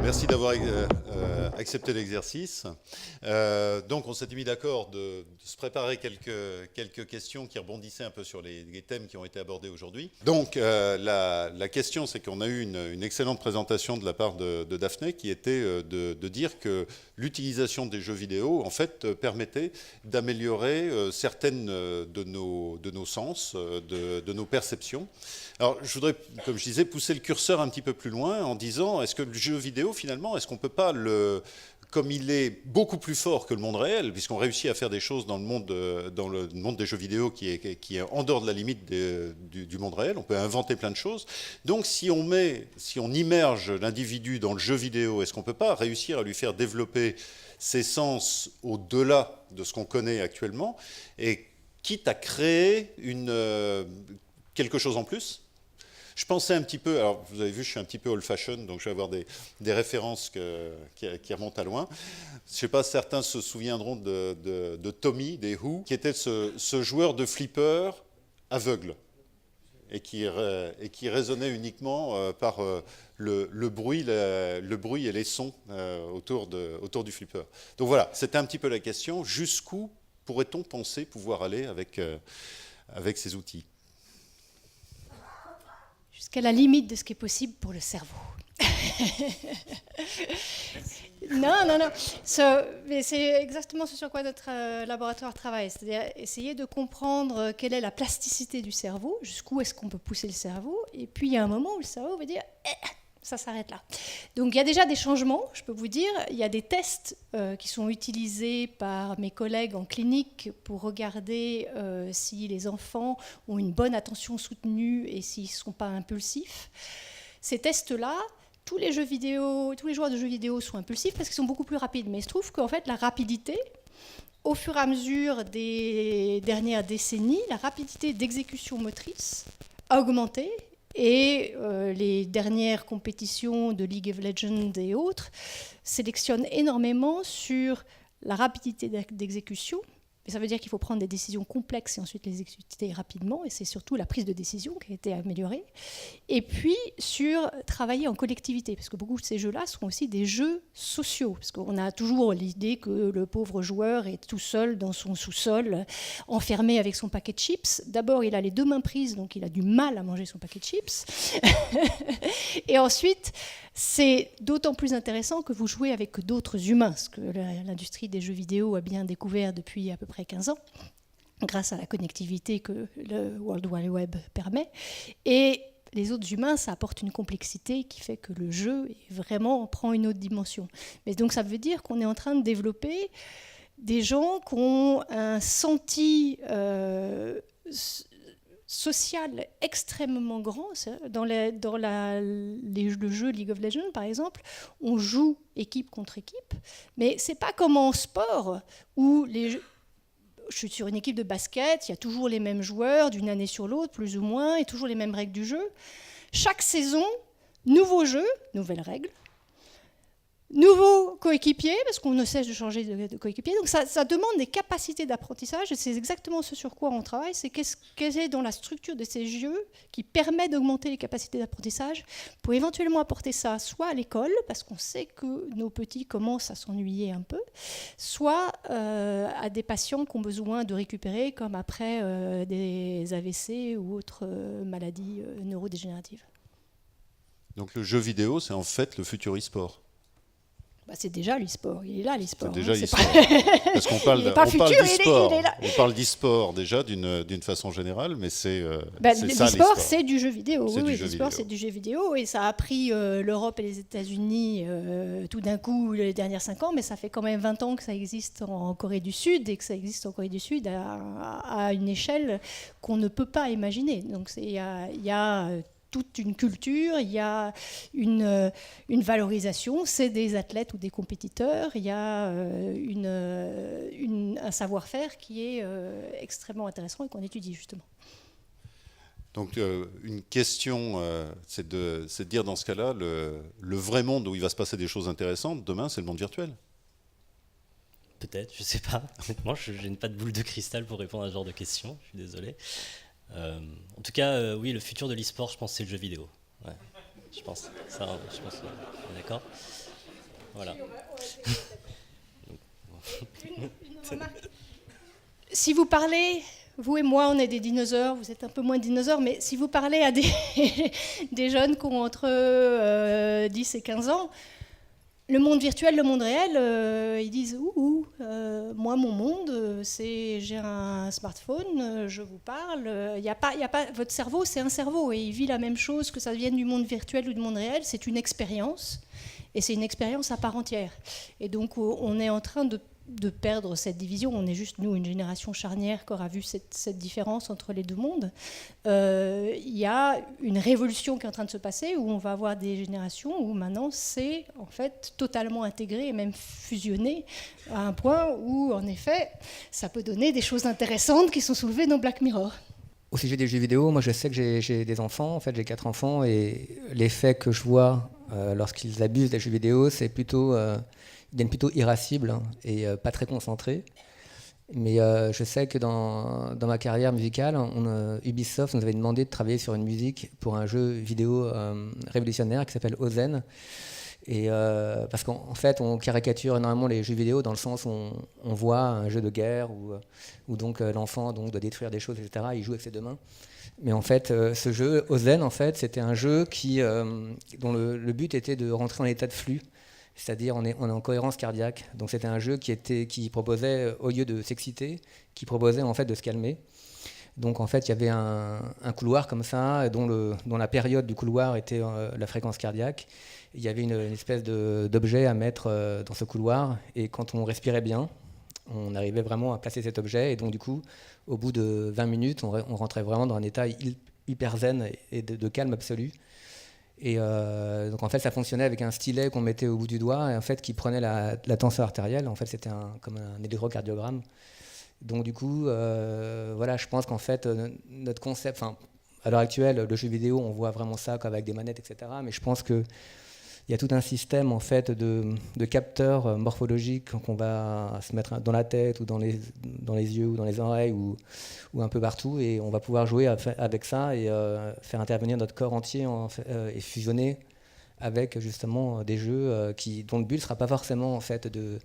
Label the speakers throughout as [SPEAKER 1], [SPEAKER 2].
[SPEAKER 1] Merci d'avoir accepté l'exercice. Donc on s'était mis d'accord de se préparer quelques questions qui rebondissaient un peu sur les thèmes qui ont été abordés aujourd'hui. Donc la question, c'est qu'on a eu une excellente présentation de la part de Daphné qui était de dire que l'utilisation des jeux vidéo en fait permettait d'améliorer certaines de nos sens, de nos perceptions. Alors, je voudrais, comme je disais, pousser le curseur un petit peu plus loin en disant, est-ce que le jeu vidéo, finalement, est-ce qu'on ne peut pas, comme il est beaucoup plus fort que le monde réel, puisqu'on réussit à faire des choses dans le monde des jeux vidéo qui est en dehors de la limite du monde réel, on peut inventer plein de choses. Donc, si on immerge l'individu dans le jeu vidéo, est-ce qu'on ne peut pas réussir à lui faire développer ses sens au-delà de ce qu'on connaît actuellement, et quitte à créer quelque chose en plus? Je pensais un petit peu, alors vous avez vu, je suis un petit peu old-fashioned, donc je vais avoir des références qui remontent à loin. Je ne sais pas, certains se souviendront de Tommy, des Who, qui était ce joueur de flipper aveugle, et qui résonnait uniquement par le bruit et les sons autour du flipper. Donc voilà, c'était un petit peu la question, jusqu'où pourrait-on penser pouvoir aller avec ces outils?
[SPEAKER 2] Jusqu'à la limite de ce qui est possible pour le cerveau. Non. Mais c'est exactement ce sur quoi notre laboratoire travaille, c'est-à-dire essayer de comprendre quelle est la plasticité du cerveau, jusqu'où est-ce qu'on peut pousser le cerveau, et puis il y a un moment où le cerveau va dire ça s'arrête là. Donc il y a déjà des changements, je peux vous dire. Il y a des tests qui sont utilisés par mes collègues en clinique pour regarder si les enfants ont une bonne attention soutenue et s'ils ne sont pas impulsifs. Ces tests-là, tous les joueurs de jeux vidéo sont impulsifs parce qu'ils sont beaucoup plus rapides. Mais il se trouve qu'en fait, la rapidité, au fur et à mesure des dernières décennies, la rapidité d'exécution motrice a augmenté. Et les dernières compétitions de League of Legends et autres sélectionnent énormément sur la rapidité d'exécution. Mais ça veut dire qu'il faut prendre des décisions complexes et ensuite les exécuter rapidement. Et c'est surtout la prise de décision qui a été améliorée. Et puis sur travailler en collectivité, parce que beaucoup de ces jeux-là sont aussi des jeux sociaux. Parce qu'on a toujours l'idée que le pauvre joueur est tout seul dans son sous-sol, enfermé avec son paquet de chips. D'abord, il a les deux mains prises, donc il a du mal à manger son paquet de chips. Et ensuite, c'est d'autant plus intéressant que vous jouez avec d'autres humains, ce que l'industrie des jeux vidéo a bien découvert depuis à peu près 15 ans, grâce à la connectivité que le World Wide Web permet. Et les autres humains, ça apporte une complexité qui fait que le jeu vraiment prend une autre dimension. Mais donc ça veut dire qu'on est en train de développer des gens qui ont un senti social extrêmement grand. Dans le jeu League of Legends, par exemple, on joue équipe contre équipe, mais c'est pas comme en sport où je suis sur une équipe de basket, il y a toujours les mêmes joueurs d'une année sur l'autre, plus ou moins, et toujours les mêmes règles du jeu. Chaque saison, nouveau jeu, nouvelles règles. Nouveau coéquipier, parce qu'on ne cesse de changer de coéquipier. Donc ça demande des capacités d'apprentissage, et c'est exactement ce sur quoi on travaille, c'est qu'est-ce est dans la structure de ces jeux qui permet d'augmenter les capacités d'apprentissage pour éventuellement apporter ça soit à l'école, parce qu'on sait que nos petits commencent à s'ennuyer un peu, soit à des patients qui ont besoin de récupérer, comme après des AVC ou autres maladies neurodégénératives.
[SPEAKER 1] Donc le jeu vidéo, c'est en fait le futur e-sport.
[SPEAKER 2] C'est déjà l'e-sport, il est là l'e-sport.
[SPEAKER 1] C'est déjà l'e-sport. Parce qu'on parle d'e-sport. On parle d'e-sport déjà d'une façon générale, mais c'est ça
[SPEAKER 2] l'e-sport, c'est du jeu vidéo.
[SPEAKER 1] Oui,
[SPEAKER 2] l'e-sport, c'est du jeu vidéo, et ça a pris l'Europe et les États-Unis tout d'un coup les dernières 5 ans, mais ça fait quand même 20 ans que ça existe en Corée du Sud, et que ça existe en Corée du Sud à une échelle qu'on ne peut pas imaginer. Donc il y a toute une culture, il y a une valorisation, c'est des athlètes ou des compétiteurs, il y a un savoir-faire qui est extrêmement intéressant et qu'on étudie justement.
[SPEAKER 1] Donc une question, c'est de dire dans ce cas-là, le vrai monde où il va se passer des choses intéressantes, demain, c'est le monde virtuel.
[SPEAKER 3] peut-être, je sais pas. Honnêtement, je n'ai pas de boule de cristal pour répondre à ce genre de questions, je suis désolé. En tout cas, oui, le futur de l'e-sport, je pense, c'est le jeu vidéo. Ouais, je pense. Ça, je pense, on est d'accord. Voilà.
[SPEAKER 2] Une remarque. Si vous parlez, vous et moi, on est des dinosaures, vous êtes un peu moins dinosaures, mais si vous parlez à des jeunes qui ont entre 10 et 15 ans, le monde virtuel, le monde réel, ils disent moi mon monde, c'est j'ai un smartphone, je vous parle, y a pas, votre cerveau, c'est un cerveau et il vit la même chose que ça vienne du monde virtuel ou du monde réel, c'est une expérience et c'est une expérience à part entière. Et donc on est en train de perdre cette division. On est juste, nous, une génération charnière qui aura vu cette différence entre les deux mondes. Il y a une révolution qui est en train de se passer où on va avoir des générations où maintenant c'est en fait totalement intégré et même fusionné à un point où, en effet, ça peut donner des choses intéressantes qui sont soulevées dans Black Mirror.
[SPEAKER 4] Au sujet des jeux vidéo, moi je sais que j'ai des enfants, en fait j'ai 4 enfants, et l'effet que je vois lorsqu'ils abusent des jeux vidéo, c'est plutôt... ils deviennent plutôt irascibles et pas très concentrés. Mais je sais que dans ma carrière musicale, Ubisoft nous avait demandé de travailler sur une musique pour un jeu vidéo révolutionnaire qui s'appelle Ozen. Et parce qu'en fait, on caricature énormément les jeux vidéo dans le sens où on voit un jeu de guerre où donc l'enfant donc, doit détruire des choses, etc. Il joue avec ses 2 mains. Mais en fait, ce jeu, Ozen, en fait, c'était un jeu dont le but était de rentrer en état de flux. C'est-à-dire on est en cohérence cardiaque. Donc c'était un jeu qui proposait, au lieu de s'exciter, qui proposait en fait de se calmer. Donc en fait il y avait un couloir comme ça, dont la période du couloir était la fréquence cardiaque. Il y avait une espèce d'objet à mettre dans ce couloir, et quand on respirait bien, on arrivait vraiment à placer cet objet, et donc du coup, au bout de 20 minutes, on rentrait vraiment dans un état hyper zen et de calme absolu. Et donc en fait ça fonctionnait avec un stylet qu'on mettait au bout du doigt et en fait qui prenait la tension artérielle. En fait c'était comme un électrocardiogramme. Donc du coup voilà, je pense qu'en fait notre concept, à l'heure actuelle le jeu vidéo on voit vraiment ça avec des manettes, etc. Mais je pense que il y a tout un système en fait de capteurs morphologiques qu'on va se mettre dans la tête ou dans les yeux ou dans les oreilles ou un peu partout, et on va pouvoir jouer avec ça et faire intervenir notre corps entier et fusionner avec justement des jeux dont le but ne sera pas forcément en fait de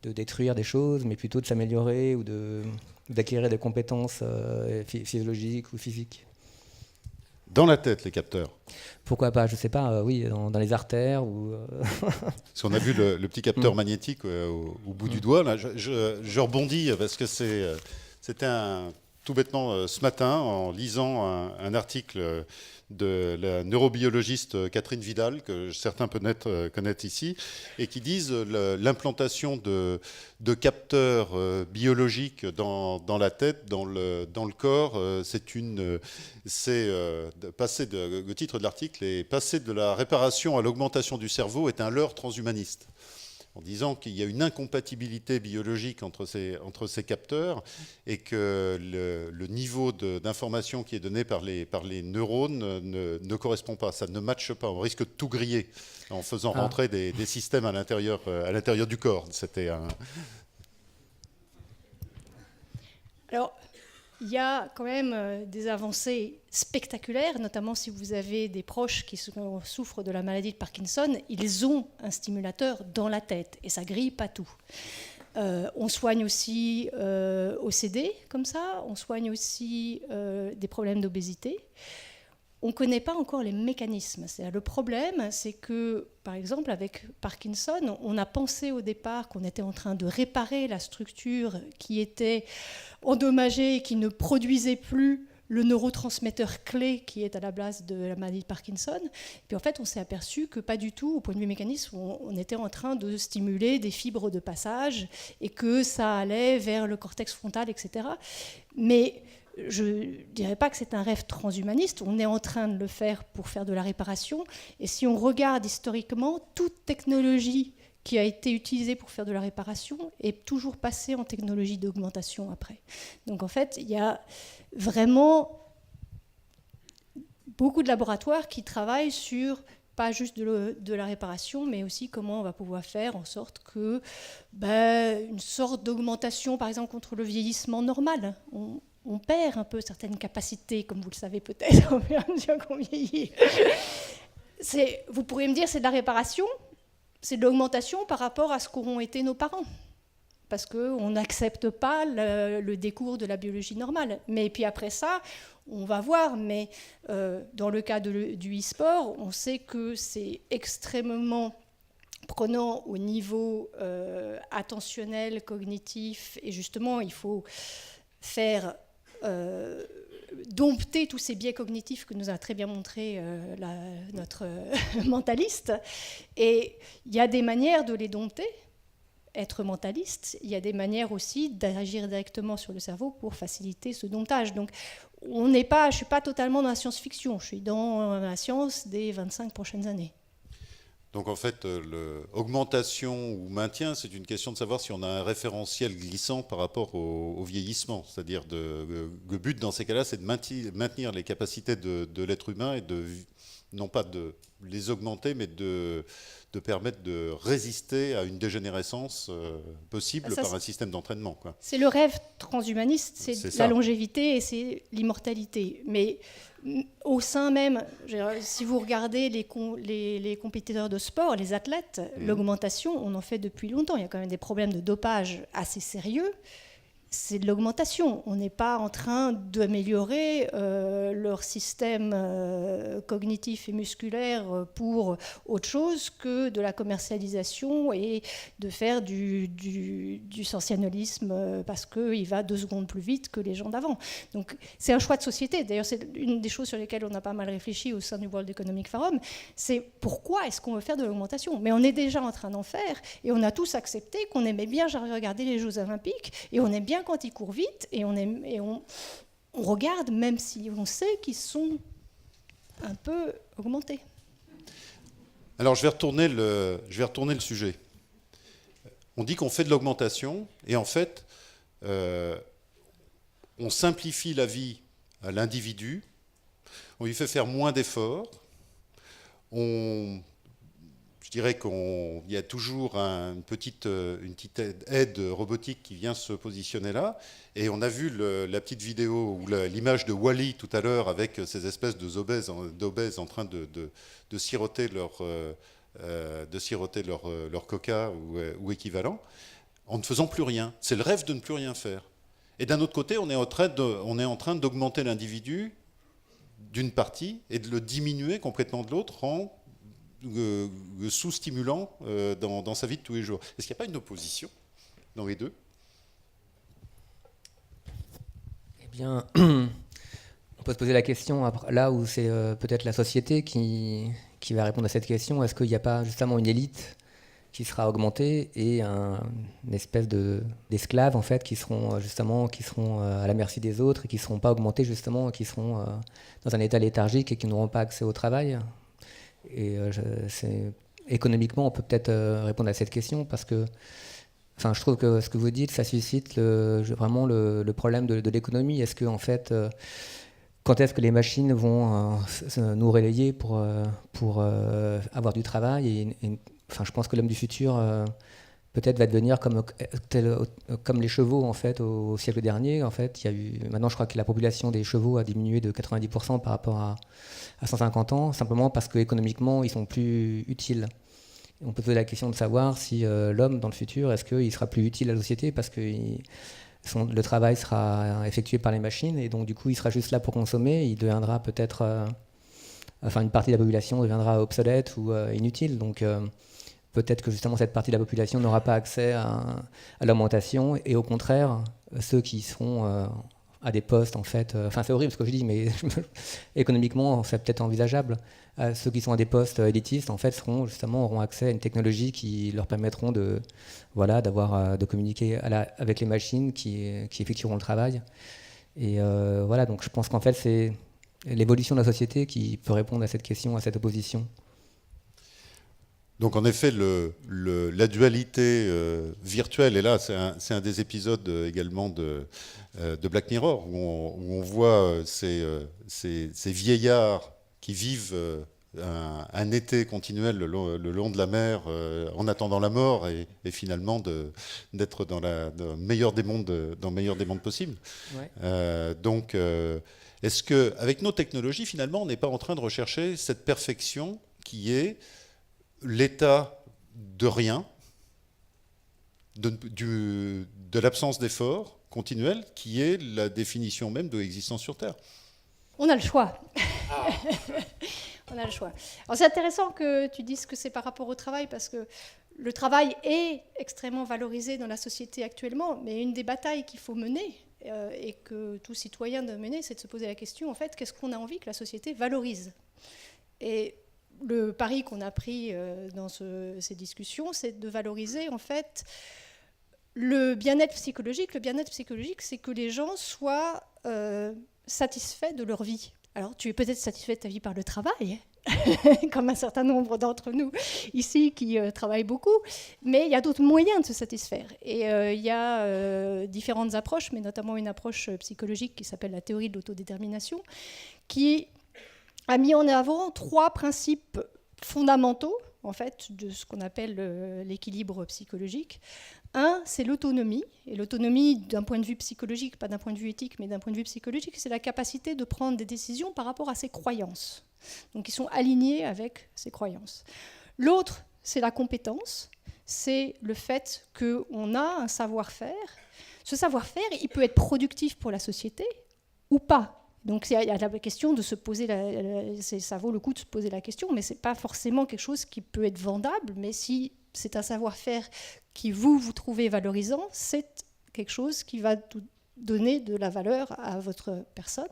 [SPEAKER 4] détruire des choses, mais plutôt de s'améliorer ou d'acquérir des compétences physiologiques ou physiques.
[SPEAKER 1] Dans la tête, les capteurs.
[SPEAKER 4] Pourquoi pas, je sais pas, oui, dans les artères ou...
[SPEAKER 1] Parce qu'on a vu le petit capteur magnétique au bout du doigt. Là, je rebondis parce que c'était tout bêtement ce matin, en lisant un article de la neurobiologiste Catherine Vidal, que certains connaissent ici, et qui disent l'implantation de capteurs biologiques dans la tête, dans le corps, le titre de l'article est « Passer de la réparation à l'augmentation du cerveau est un leurre transhumaniste ». En disant qu'il y a une incompatibilité biologique entre ces capteurs et que le niveau d'information qui est donné par les neurones ne correspond pas. Ça ne matche pas. On risque de tout griller en faisant rentrer des systèmes à l'intérieur du corps. C'était
[SPEAKER 2] Alors, il y a quand même des avancées spectaculaires, notamment si vous avez des proches qui souffrent de la maladie de Parkinson, ils ont un stimulateur dans la tête et ça grille pas tout. On soigne aussi OCD comme ça, on soigne aussi des problèmes d'obésité. On ne connaît pas encore les mécanismes. Le problème, c'est que, par exemple, avec Parkinson, on a pensé au départ qu'on était en train de réparer la structure qui était endommagée et qui ne produisait plus le neurotransmetteur clé qui est à la base de la maladie de Parkinson. Puis en fait, on s'est aperçu que pas du tout, au point de vue mécanisme, on était en train de stimuler des fibres de passage et que ça allait vers le cortex frontal, etc. Mais je ne dirais pas que c'est un rêve transhumaniste, on est en train de le faire pour faire de la réparation. Et si on regarde historiquement, toute technologie qui a été utilisée pour faire de la réparation est toujours passée en technologie d'augmentation après. Donc en fait, il y a vraiment beaucoup de laboratoires qui travaillent sur pas juste de la réparation, mais aussi comment on va pouvoir faire en sorte que une sorte d'augmentation, par exemple, contre le vieillissement normal. On perd un peu certaines capacités, comme vous le savez peut-être, au fur et à mesure qu'on vieillit. Vous pourriez me dire c'est de la réparation, c'est de l'augmentation par rapport à ce qu'auront été nos parents. Parce qu'on n'accepte pas le décours de la biologie normale. Mais puis après ça, on va voir. Mais dans le cas du e-sport, on sait que c'est extrêmement prenant au niveau attentionnel, cognitif. Et justement, il faut faire dompter tous ces biais cognitifs que nous a très bien montré notre mentaliste. Et il y a des manières de les dompter. Être mentaliste, il y a des manières aussi d'agir directement sur le cerveau pour faciliter ce domptage. Donc, je ne suis pas totalement dans la science-fiction, je suis dans la science des 25 prochaines années.
[SPEAKER 1] Donc en fait, augmentation ou maintien, c'est une question de savoir si on a un référentiel glissant par rapport au vieillissement. C'est-à-dire le but dans ces cas-là, c'est de maintenir les capacités de l'être humain et non pas de les augmenter, mais de permettre de résister à une dégénérescence possible par un système d'entraînement.
[SPEAKER 2] C'est le rêve transhumaniste, c'est la longévité et c'est l'immortalité. Mais au sein même, si vous regardez les compétiteurs de sport, les athlètes, l'augmentation, on en fait depuis longtemps. Il y a quand même des problèmes de dopage assez sérieux. C'est de l'augmentation. On n'est pas en train d'améliorer leur système cognitif et musculaire pour autre chose que de la commercialisation et de faire du sensationnalisme parce qu'il va 2 secondes plus vite que les gens d'avant. Donc c'est un choix de société. D'ailleurs, c'est une des choses sur lesquelles on a pas mal réfléchi au sein du World Economic Forum. C'est pourquoi est-ce qu'on veut faire de l'augmentation ? Mais on est déjà en train d'en faire et on a tous accepté qu'on aimait bien regarder les Jeux Olympiques et on aime bien quand ils courent vite et on regarde même si on sait qu'ils sont un peu augmentés.
[SPEAKER 1] Alors je vais retourner le sujet. On dit qu'on fait de l'augmentation et en fait on simplifie la vie à l'individu, on lui fait faire moins d'efforts, je dirais qu'il y a toujours une petite aide robotique qui vient se positionner là. Et on a vu la petite vidéo ou l'image de Wall-E tout à l'heure avec ces espèces d'obèses en train de siroter leur coca ou équivalent, en ne faisant plus rien. C'est le rêve de ne plus rien faire. Et d'un autre côté, on est en train d'augmenter l'individu d'une partie et de le diminuer complètement de l'autre en sous-stimulant dans sa vie de tous les jours. Est-ce qu'il n'y a pas une opposition dans les deux ?
[SPEAKER 4] Eh bien, on peut se poser la question là où c'est peut-être la société qui va répondre à cette question. Est-ce qu'il n'y a pas justement une élite qui sera augmentée et une espèce d'esclaves en fait qui seront à la merci des autres et qui ne seront pas augmentés justement, qui seront dans un état léthargique et qui n'auront pas accès au travail ? Et économiquement, on peut peut-être répondre à cette question parce que je trouve que ce que vous dites, ça suscite vraiment le problème de l'économie. Est-ce que, en fait, quand est-ce que les machines vont nous relayer pour avoir du travail je pense que l'homme du futur peut-être va devenir comme les chevaux en fait au siècle dernier. En fait, maintenant, je crois que la population des chevaux a diminué de 90% par rapport à 150 ans, simplement parce qu'économiquement, ils sont plus utiles. On peut poser la question de savoir si l'homme, dans le futur, est-ce qu'il sera plus utile à la société parce que le travail sera effectué par les machines et donc du coup, il sera juste là pour consommer. Il deviendra peut-être... une partie de la population deviendra obsolète ou inutile. Donc peut-être que justement, cette partie de la population n'aura pas accès à l'augmentation et au contraire, ceux qui seront... à des postes en fait, c'est horrible ce que je dis, mais économiquement c'est peut-être envisageable. Ceux qui sont à des postes élitistes en fait auront accès à une technologie qui leur permettront de communiquer avec les machines qui effectueront le travail. Et donc je pense qu'en fait c'est l'évolution de la société qui peut répondre à cette question, à cette opposition.
[SPEAKER 1] Donc en effet, la dualité virtuelle, et là c'est un des épisodes également de Black Mirror, où on voit ces vieillards qui vivent un été continuel le long de la mer en attendant la mort et finalement d'être dans le meilleur des mondes possibles. Ouais. Donc, est-ce qu'avec nos technologies, finalement, on n'est pas en train de rechercher cette perfection qui est l'état de rien, de l'absence d'effort continuel, qui est la définition même de l'existence sur Terre?
[SPEAKER 2] On a le choix. On a le choix. Alors c'est intéressant que tu dises que c'est par rapport au travail, parce que le travail est extrêmement valorisé dans la société actuellement, mais une des batailles qu'il faut mener, et que tout citoyen doit mener, c'est de se poser la question, en fait, qu'est-ce qu'on a envie que la société valorise? Et le pari qu'on a pris dans ces discussions, c'est de valoriser, en fait, le bien-être psychologique. Le bien-être psychologique, c'est que les gens soient satisfaits de leur vie. Alors, tu es peut-être satisfait de ta vie par le travail, comme un certain nombre d'entre nous ici qui travaillent beaucoup, mais il y a d'autres moyens de se satisfaire. Et il y a différentes approches, mais notamment une approche psychologique qui s'appelle la théorie de l'autodétermination, qui a mis en avant 3 principes fondamentaux, en fait, de ce qu'on appelle l'équilibre psychologique. Un, c'est l'autonomie. Et l'autonomie, d'un point de vue psychologique, pas d'un point de vue éthique, mais d'un point de vue psychologique, c'est la capacité de prendre des décisions par rapport à ses croyances. Donc, ils sont alignés avec ses croyances. L'autre, c'est la compétence. C'est le fait qu'on a un savoir-faire. Ce savoir-faire, il peut être productif pour la société ou pas. Donc il y a la question de se poser, ça vaut le coup de se poser la question, mais ce n'est pas forcément quelque chose qui peut être vendable, mais si c'est un savoir-faire qui vous trouvez valorisant, c'est quelque chose qui va donner de la valeur à votre personne.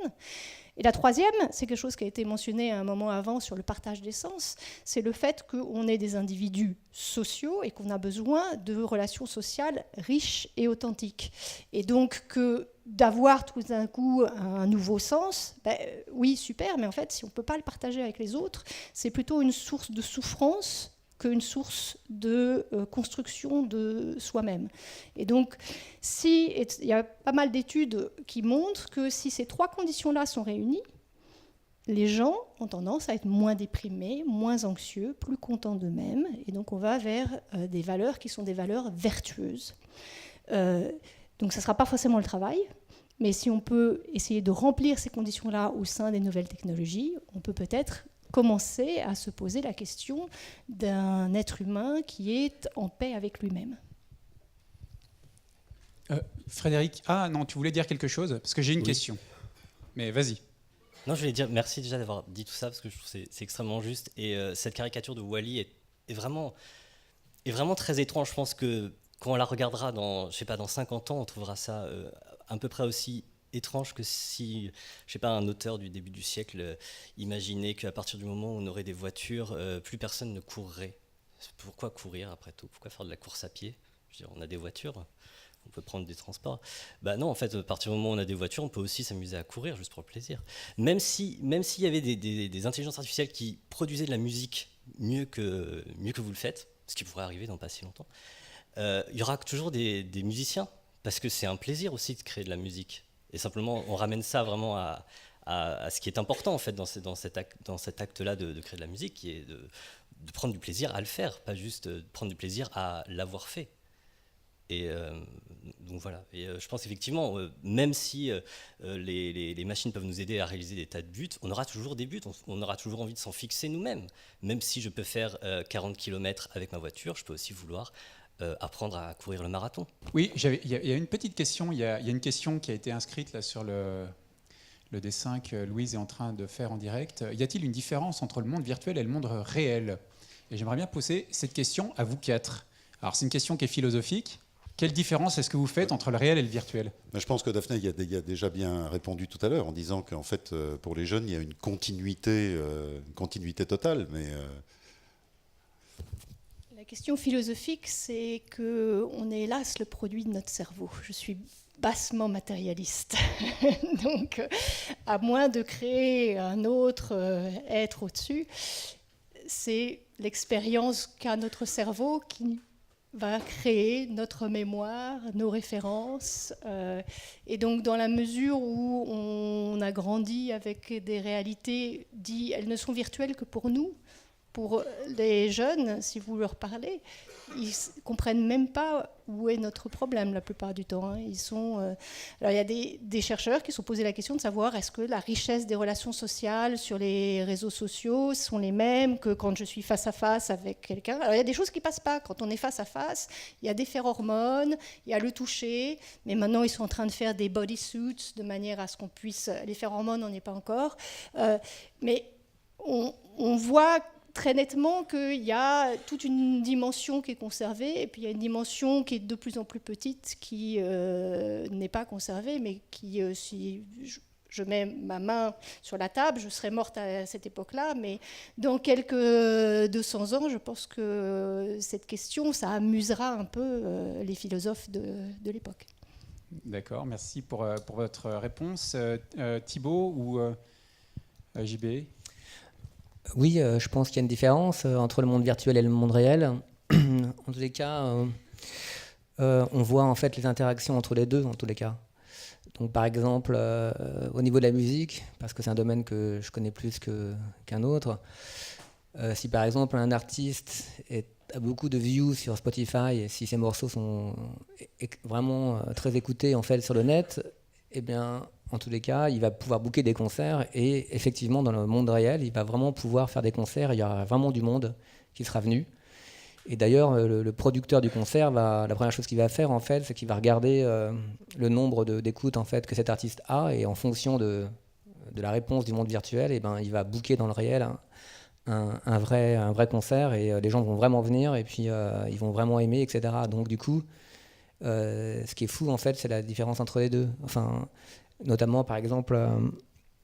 [SPEAKER 2] Et la troisième, c'est quelque chose qui a été mentionné un moment avant sur le partage des sens, c'est le fait qu'on est des individus sociaux et qu'on a besoin de relations sociales riches et authentiques. Et donc d'avoir tout d'un coup un nouveau sens, oui, super, mais en fait, si on ne peut pas le partager avec les autres, c'est plutôt une source de souffrance qu'une source de construction de soi-même. Et donc, il y a pas mal d'études qui montrent que si ces 3 conditions-là sont réunies, les gens ont tendance à être moins déprimés, moins anxieux, plus contents d'eux-mêmes, et donc on va vers des valeurs qui sont des valeurs vertueuses. Donc ça ne sera pas forcément le travail, mais si on peut essayer de remplir ces conditions-là au sein des nouvelles technologies, on peut peut-être commencer à se poser la question d'un être humain qui est en paix avec lui-même.
[SPEAKER 5] Frédéric, non, tu voulais dire quelque chose? Parce que j'ai une question. Mais vas-y.
[SPEAKER 3] Non, je voulais dire merci déjà d'avoir dit tout ça, parce que je trouve que c'est extrêmement juste. Et cette caricature de Wall-E est vraiment très étrange. Je pense que quand on la regardera dans 50 ans, on trouvera ça à peu près aussi étrange que si, un auteur du début du siècle imaginait qu'à partir du moment où on aurait des voitures, plus personne ne courrait. Pourquoi courir après tout? Pourquoi faire de la course à pied? Je veux dire, on a des voitures, on peut prendre des transports. Non, en fait, à partir du moment où on a des voitures, on peut aussi s'amuser à courir juste pour le plaisir. Même s'il y avait des intelligences artificielles qui produisaient de la musique mieux que vous le faites, ce qui pourrait arriver dans pas si longtemps, il y aura toujours des musiciens, parce que c'est un plaisir aussi de créer de la musique. Et simplement, on ramène ça vraiment à ce qui est important en fait dans cet acte-là de créer de la musique, qui est de prendre du plaisir à le faire, pas juste de prendre du plaisir à l'avoir fait. Et donc voilà. Et je pense effectivement, même si les machines peuvent nous aider à réaliser des tas de buts, on aura toujours des buts, on aura toujours envie de s'en fixer nous-mêmes. Même si je peux faire 40 km avec ma voiture, je peux aussi vouloir apprendre à courir le marathon.
[SPEAKER 5] Oui, il y a une petite question. Il y a une question qui a été inscrite là sur le dessin que Louise est en train de faire en direct. Y a-t-il une différence entre le monde virtuel et le monde réel? Et j'aimerais bien poser cette question à vous 4. Alors, c'est une question qui est philosophique. Quelle différence est-ce que vous faites entre le réel et le virtuel?
[SPEAKER 1] Je pense que Daphné y a déjà bien répondu tout à l'heure en disant qu'en fait, pour les jeunes, il y a une continuité totale. Mais
[SPEAKER 2] la question philosophique, c'est qu'on est hélas le produit de notre cerveau. Je suis bassement matérialiste. Donc, à moins de créer un autre être au-dessus, c'est l'expérience qu'a notre cerveau qui va créer notre mémoire, nos références. Et donc, dans la mesure où on a grandi avec des réalités dites, elles ne sont virtuelles que pour nous. Pour les jeunes, si vous leur parlez, ils ne comprennent même pas où est notre problème la plupart du temps. Ils sont, alors il y a des chercheurs qui se sont posés la question de savoir est-ce que la richesse des relations sociales sur les réseaux sociaux sont les mêmes que quand je suis face à face avec quelqu'un. Alors il y a des choses qui ne passent pas. Quand on est face à face, il y a des phéromone, il y a le toucher, mais maintenant ils sont en train de faire des bodysuits de manière à ce qu'on puisse... Les phéromones, on n'y est pas encore. Mais on voit très nettement qu'il y a toute une dimension qui est conservée et puis il y a une dimension qui est de plus en plus petite qui n'est pas conservée, mais qui, si je mets ma main sur la table, je serais morte à cette époque-là, mais dans quelques 200 ans, je pense que cette question, ça amusera un peu les philosophes de l'époque.
[SPEAKER 5] D'accord, merci pour votre réponse. Thibaut ou JB?
[SPEAKER 4] Oui, je pense qu'il y a une différence entre le monde virtuel et le monde réel. En tous les cas, on voit en fait les interactions entre les deux, en tous les cas. Donc, par exemple, au niveau de la musique, parce que c'est un domaine que je connais plus qu'un autre, si par exemple un artiste a beaucoup de views sur Spotify, et si ses morceaux sont vraiment très écoutés en fait sur le net, eh bien, en tous les cas, il va pouvoir booker des concerts et effectivement, dans le monde réel, il va vraiment pouvoir faire des concerts. Il y aura vraiment du monde qui sera venu. Et d'ailleurs, le producteur du concert, la première chose qu'il va faire, en fait, c'est qu'il va regarder le nombre d'écoutes en fait, que cet artiste a et en fonction de la réponse du monde virtuel, eh ben, il va booker dans le réel un vrai concert et les gens vont vraiment venir et puis ils vont vraiment aimer, etc. Donc du coup, ce qui est fou, en fait, c'est la différence entre les deux. Enfin, notamment, par exemple,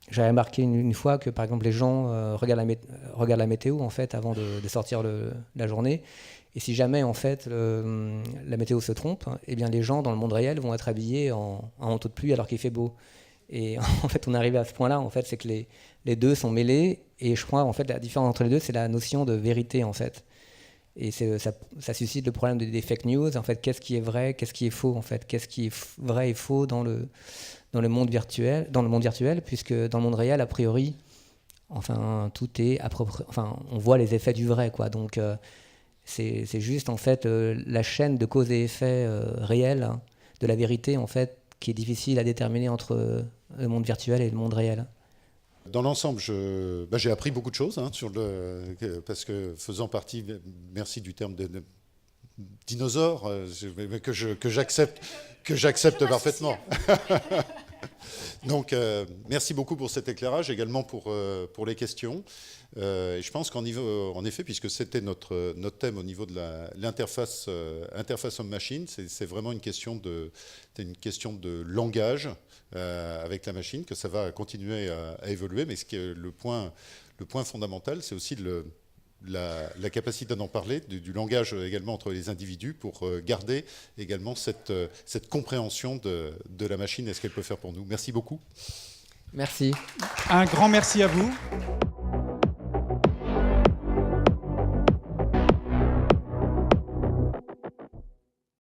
[SPEAKER 4] j'avais remarqué une fois que, par exemple, les gens regardent la météo, en fait, avant de sortir la journée. Et si jamais, en fait, la météo se trompe, eh bien, les gens, dans le monde réel, vont être habillés en manteau de pluie alors qu'il fait beau. Et en fait, on est arrivé à ce point-là, en fait, c'est que les deux sont mêlés. Et je crois, en fait, la différence entre les deux, c'est la notion de vérité, en fait. Et ça suscite le problème des fake news. En fait, qu'est-ce qui est vrai, qu'est-ce qui est faux, en fait, qu'est-ce qui est vrai et faux dans le monde virtuel, puisque dans le monde réel, a priori, enfin, tout est enfin, on voit les effets du vrai, quoi. Donc, c'est juste, en fait, la chaîne de cause et effet réelle hein, de la vérité, en fait, qui est difficile à déterminer entre le monde virtuel et le monde réel.
[SPEAKER 1] Dans l'ensemble, j'ai appris beaucoup de choses, hein, parce que faisant partie, merci du terme de dinosaure, que j'accepte parfaitement. Donc, merci beaucoup pour cet éclairage, également pour les questions. Et je pense en effet, puisque c'était notre thème au niveau de l'interface homme-machine, c'est vraiment une question de langage avec la machine, que ça va continuer à évoluer. Mais le point fondamental, c'est aussi la capacité d'en parler, du langage également entre les individus, pour garder également cette compréhension de la machine et ce qu'elle peut faire pour nous. Merci beaucoup.
[SPEAKER 4] Merci.
[SPEAKER 5] Un grand merci à vous.